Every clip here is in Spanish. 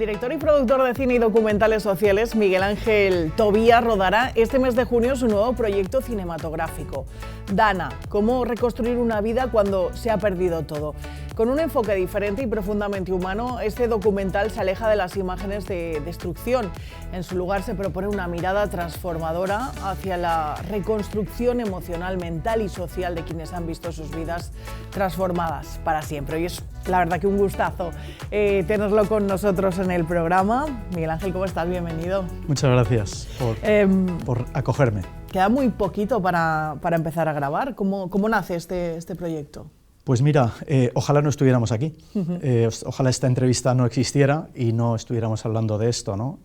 director y productor de cine y documentales sociales, Miguel Ángel Tobía, rodará este mes de junio su nuevo proyecto cinematográfico, Dana, cómo reconstruir una vida cuando se ha perdido todo. Con un enfoque diferente y profundamente humano, este documental se aleja de las imágenes de destrucción. En su lugar se propone una mirada transformadora hacia la reconstrucción emocional, mental y social de quienes han visto sus vidas transformadas para siempre. Y es la verdad que un gustazo tenerlo con nosotros en el programa. Miguel Ángel, ¿cómo estás? Bienvenido. Muchas gracias por acogerme. Queda muy poquito para empezar a grabar. ¿Cómo nace este proyecto? Pues mira, ojalá no estuviéramos aquí, ojalá esta entrevista no existiera y no estuviéramos hablando de esto, ¿no?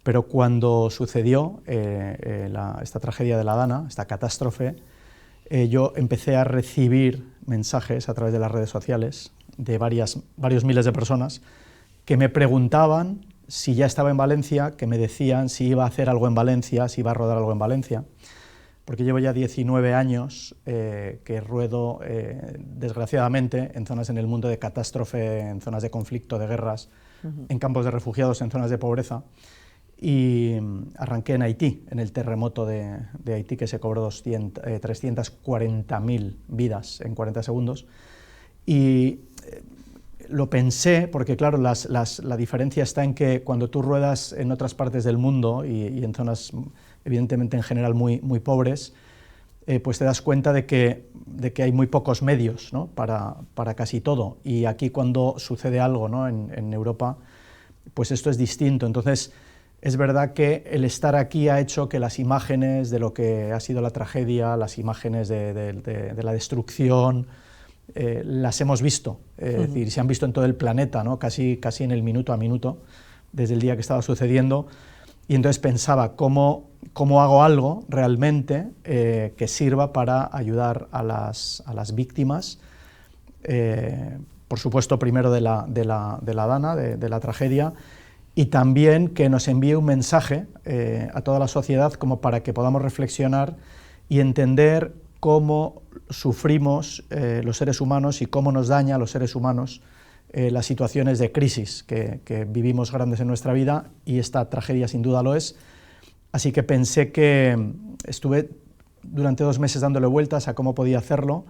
Pero cuando sucedió esta tragedia de la Dana, esta catástrofe, yo empecé a recibir mensajes a través de las redes sociales de varios miles de personas que me preguntaban si ya estaba en Valencia, que me decían si iba a hacer algo en Valencia, si iba a rodar algo en Valencia, porque llevo ya 19 años que ruedo, desgraciadamente, en zonas en el mundo de catástrofe, en zonas de conflicto, de guerras, en campos de refugiados, en zonas de pobreza, y arranqué en Haití, en el terremoto de Haití, que se cobró 340.000 vidas en 40 segundos, y lo pensé, porque claro, la diferencia está en que cuando tú ruedas en otras partes del mundo y en zonas evidentemente en general muy pobres, pues te das cuenta de que hay muy pocos medios, ¿no? para casi todo, y aquí cuando sucede algo, ¿no? en Europa, pues esto es distinto. Entonces es verdad que el estar aquí ha hecho que las imágenes de lo que ha sido la tragedia, las imágenes de la destrucción, las hemos visto, es decir, se han visto en todo el planeta, ¿no? casi en el minuto a minuto, desde el día que estaba sucediendo, y entonces pensaba cómo hago algo realmente que sirva para ayudar a las víctimas, por supuesto primero de la Dana, de la tragedia, y también que nos envíe un mensaje a toda la sociedad como para que podamos reflexionar y entender cómo sufrimos los seres humanos y cómo nos daña a los seres humanos las situaciones de crisis que vivimos grandes en nuestra vida, y esta tragedia sin duda lo es. Así que pensé que estuve durante 2 meses dándole vueltas a cómo podía hacerlo,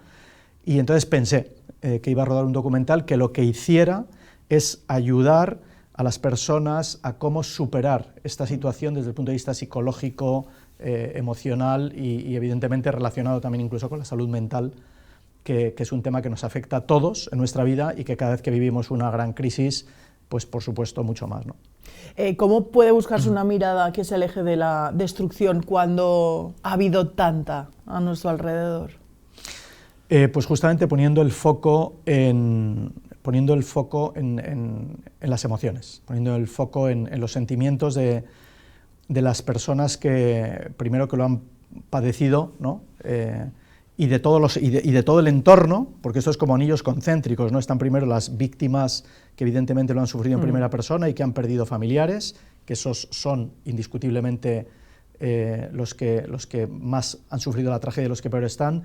y entonces pensé que iba a rodar un documental que lo que hiciera es ayudar a las personas a cómo superar esta situación desde el punto de vista psicológico, emocional y evidentemente relacionado también incluso con la salud mental, que es un tema que nos afecta a todos en nuestra vida y que cada vez que vivimos una gran crisis, pues por supuesto mucho más, ¿no? ¿Cómo puede buscarse una mirada que se aleje de la destrucción cuando ha habido tanta a nuestro alrededor? Pues justamente poniendo el foco en las emociones, poniendo el foco en los sentimientos de las personas que primero que lo han padecido, ¿no? Y de todo el entorno, porque esto es como anillos concéntricos, ¿no? Están primero las víctimas que evidentemente lo han sufrido en primera persona y que han perdido familiares, que esos son indiscutiblemente los que más han sufrido la tragedia, los que peor están.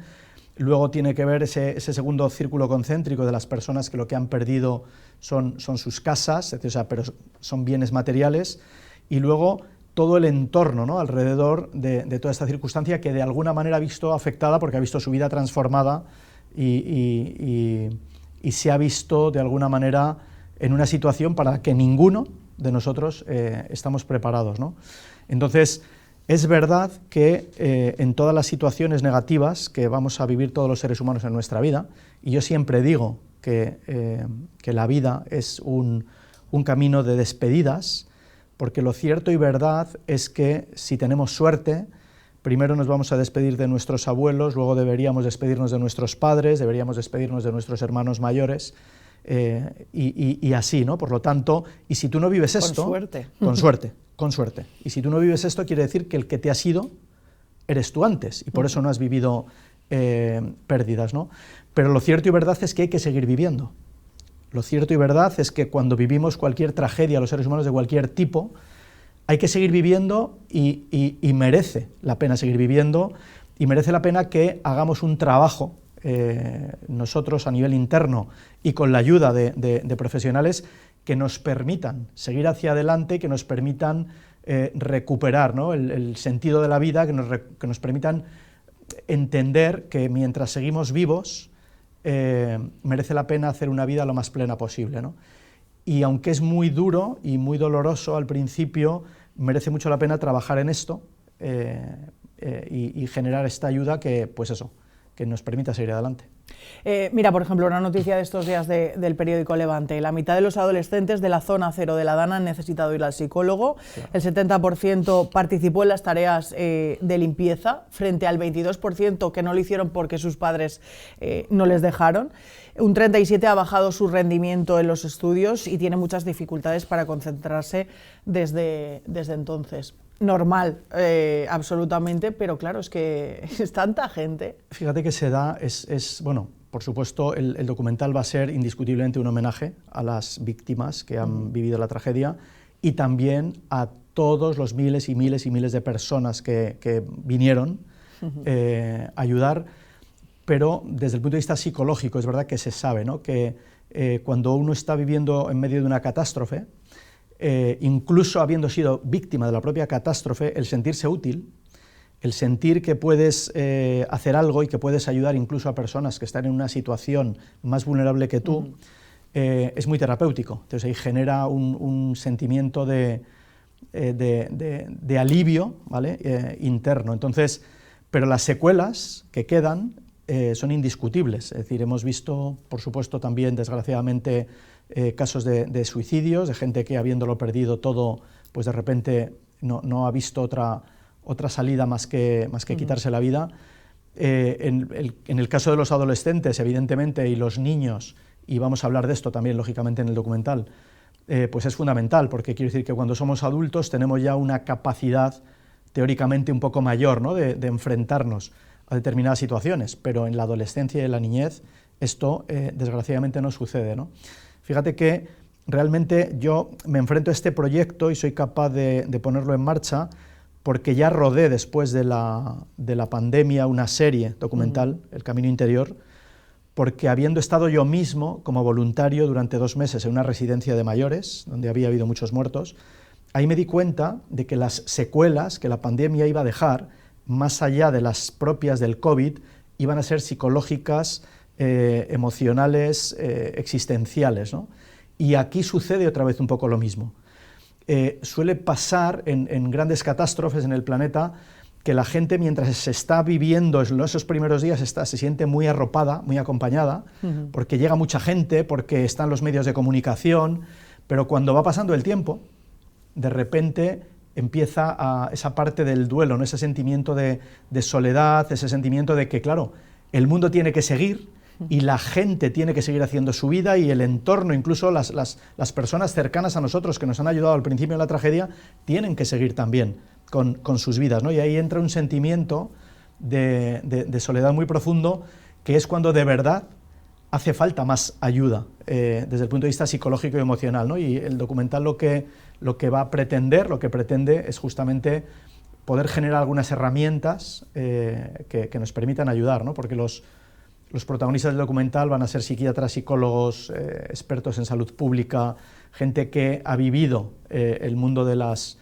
Luego tiene que ver ese segundo círculo concéntrico de las personas que lo que han perdido son sus casas, o sea, pero son bienes materiales, y luego todo el entorno, ¿no? alrededor de toda esta circunstancia que de alguna manera ha visto afectada porque ha visto su vida transformada y se ha visto de alguna manera en una situación para la que ninguno de nosotros estamos preparados, ¿no? Entonces, es verdad que en todas las situaciones negativas que vamos a vivir todos los seres humanos en nuestra vida, y yo siempre digo que la vida es un camino de despedidas, porque lo cierto y verdad es que si tenemos suerte, primero nos vamos a despedir de nuestros abuelos, luego deberíamos despedirnos de nuestros padres, deberíamos despedirnos de nuestros hermanos mayores, y así, ¿no? Por lo tanto, y si tú no vives esto... Con suerte. Y si tú no vives esto, quiere decir que el que te has ido eres tú antes, y por eso no has vivido pérdidas, ¿no? Pero lo cierto y verdad es que hay que seguir viviendo. Lo cierto y verdad es que cuando vivimos cualquier tragedia, los seres humanos de cualquier tipo, hay que seguir viviendo y merece la pena seguir viviendo, y merece la pena que hagamos un trabajo nosotros a nivel interno y con la ayuda de profesionales que nos permitan seguir hacia adelante, que nos permitan recuperar, ¿no?, el sentido de la vida, que nos permitan entender que mientras seguimos vivos merece la pena hacer una vida lo más plena posible, ¿no? Y aunque es muy duro y muy doloroso al principio, merece mucho la pena trabajar en esto y generar esta ayuda que, pues eso, que nos permita seguir adelante. Mira, por ejemplo, una noticia de estos días del periódico Levante. La mitad de los adolescentes de la zona cero de la Dana han necesitado ir al psicólogo. Claro. El 70% participó en las tareas de limpieza, frente al 22% que no lo hicieron porque sus padres no les dejaron. Un 37% ha bajado su rendimiento en los estudios y tiene muchas dificultades para concentrarse desde entonces. Normal, absolutamente, pero claro, es que es tanta gente. Fíjate que se da, bueno, por supuesto, el documental va a ser indiscutiblemente un homenaje a las víctimas que han vivido la tragedia y también a todos los miles y miles y miles de personas que vinieron a ayudar, pero desde el punto de vista psicológico es verdad que se sabe, ¿no?, que cuando uno está viviendo en medio de una catástrofe, incluso habiendo sido víctima de la propia catástrofe, el sentirse útil, el sentir que puedes hacer algo y que puedes ayudar incluso a personas que están en una situación más vulnerable que tú, es muy terapéutico. Entonces ahí genera un sentimiento de alivio, ¿vale?, interno. Entonces, pero las secuelas que quedan son indiscutibles. Es decir, hemos visto, por supuesto, también, desgraciadamente, casos de suicidios, de gente que, habiéndolo perdido todo, pues de repente no ha visto otra salida más que quitarse la vida. En el caso de los adolescentes, evidentemente, y los niños, y vamos a hablar de esto también, lógicamente, en el documental, pues es fundamental, porque quiero decir que cuando somos adultos tenemos ya una capacidad teóricamente un poco mayor, ¿no?, de enfrentarnos a determinadas situaciones, pero en la adolescencia y en la niñez esto desgraciadamente no sucede, ¿no? Fíjate que realmente yo me enfrento a este proyecto y soy capaz de ponerlo en marcha porque ya rodé después de la pandemia una serie documental, El Camino Interior, porque habiendo estado yo mismo como voluntario durante 2 meses en una residencia de mayores, donde había habido muchos muertos, ahí me di cuenta de que las secuelas que la pandemia iba a dejar, más allá de las propias del COVID, iban a ser psicológicas, emocionales, existenciales, ¿no? Y aquí sucede otra vez un poco lo mismo. Suele pasar en grandes catástrofes en el planeta que la gente, mientras se está viviendo en esos primeros días, se siente muy arropada, muy acompañada, porque llega mucha gente, porque están los medios de comunicación, pero cuando va pasando el tiempo, de repente empieza esa parte del duelo, ¿no?, ese sentimiento de soledad, ese sentimiento de que, claro, el mundo tiene que seguir y la gente tiene que seguir haciendo su vida y el entorno, incluso las personas cercanas a nosotros que nos han ayudado al principio de la tragedia, tienen que seguir también con sus vidas, ¿no? Y ahí entra un sentimiento de soledad muy profundo, que es cuando de verdad hace falta más ayuda desde el punto de vista psicológico y emocional, ¿no? Y el documental lo que pretende es justamente poder generar algunas herramientas que nos permitan ayudar, ¿no? Porque los protagonistas del documental van a ser psiquiatras, psicólogos, expertos en salud pública, gente que ha vivido el mundo de las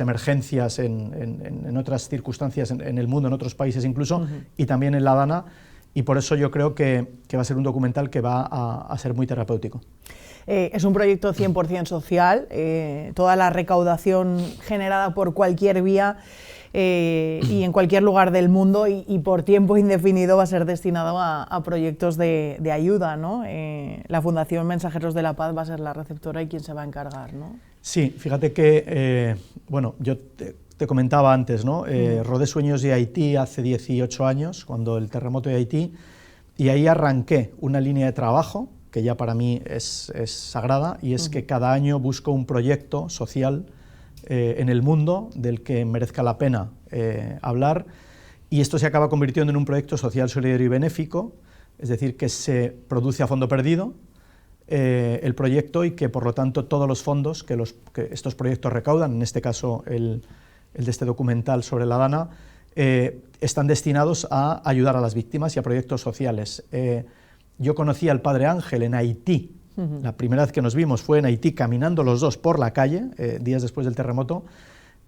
emergencias en otras circunstancias en el mundo, en otros países incluso, y también en la Dana, y por eso yo creo que va a ser un documental que va a ser muy terapéutico. Es un proyecto 100% social, toda la recaudación generada por cualquier vía y en cualquier lugar del mundo y por tiempo indefinido va a ser destinado a proyectos de ayuda, ¿no? La Fundación Mensajeros de la Paz va a ser la receptora y quien se va a encargar, ¿no? Sí, fíjate que, bueno, yo te comentaba antes, ¿no? Rodé Sueños de Haití hace 18 años, cuando el terremoto de Haití, y ahí arranqué una línea de trabajo que ya para mí es sagrada, y es que cada año busco un proyecto social en el mundo del que merezca la pena hablar, y esto se acaba convirtiendo en un proyecto social, solidario y benéfico, es decir, que se produce a fondo perdido el proyecto y que por lo tanto todos los fondos que estos proyectos recaudan, en este caso el de este documental sobre la Dana, están destinados a ayudar a las víctimas y a proyectos sociales. Yo conocí al Padre Ángel en Haití La primera vez que nos vimos fue en Haití, caminando los dos por la calle, días después del terremoto.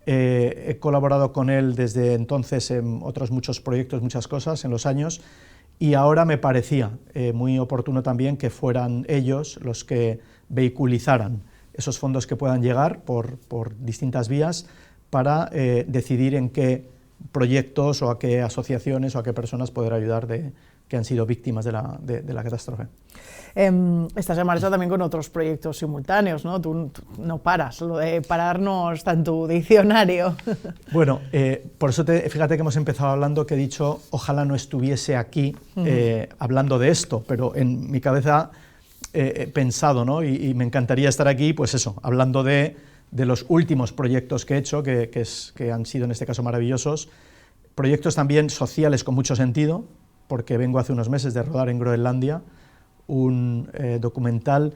He colaborado con él desde entonces en otros muchos proyectos, muchas cosas en los años, y ahora me parecía muy oportuno también que fueran ellos los que vehiculizaran esos fondos que puedan llegar por distintas vías para decidir en qué proyectos o a qué asociaciones o a qué personas poder ayudar que han sido víctimas de la catástrofe. Estás en marcha también con otros proyectos simultáneos, ¿no? Tú no paras, lo de parar no está en tu diccionario. Bueno, por eso fíjate que hemos empezado hablando, que he dicho, ojalá no estuviese aquí hablando de esto, pero en mi cabeza he pensado, ¿no? Y me encantaría estar aquí, pues eso, hablando de los últimos proyectos que he hecho, que han sido en este caso maravillosos, proyectos también sociales con mucho sentido, porque vengo hace unos meses de rodar en Groenlandia un documental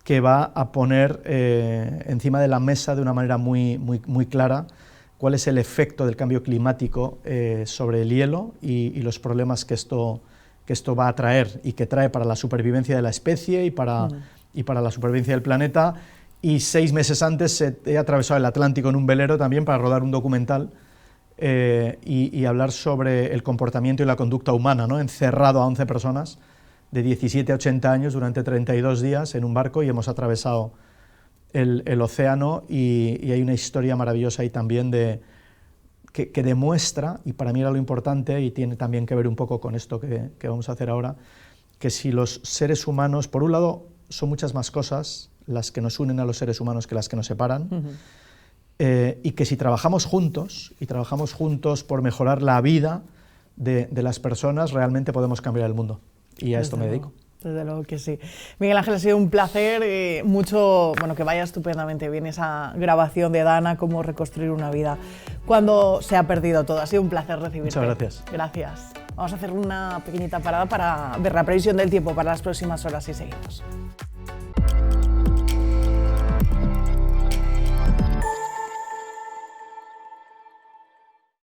que va a poner encima de la mesa de una manera muy clara cuál es el efecto del cambio climático sobre el hielo y los problemas que esto va a traer y que trae para la supervivencia de la especie y para la supervivencia del planeta. Y 6 meses antes he atravesado el Atlántico en un velero también para rodar un documental y hablar sobre el comportamiento y la conducta humana, ¿no? Encerrado a 11 personas de 17 a 80 años durante 32 días en un barco, y hemos atravesado el océano, y hay una historia maravillosa ahí también que demuestra, y para mí era lo importante, y tiene también que ver un poco con esto que vamos a hacer ahora, que si los seres humanos, por un lado, son muchas más cosas las que nos unen a los seres humanos que las que nos separan, y que si trabajamos juntos, por mejorar la vida de las personas, realmente podemos cambiar el mundo. Y a esto me dedico. Desde luego que sí. Miguel Ángel, ha sido un placer, que vaya estupendamente bien esa grabación de Dana, cómo reconstruir una vida cuando se ha perdido todo. Ha sido un placer recibirte. Muchas gracias. Gracias. Vamos a hacer una pequeñita parada para ver la previsión del tiempo para las próximas horas y seguimos.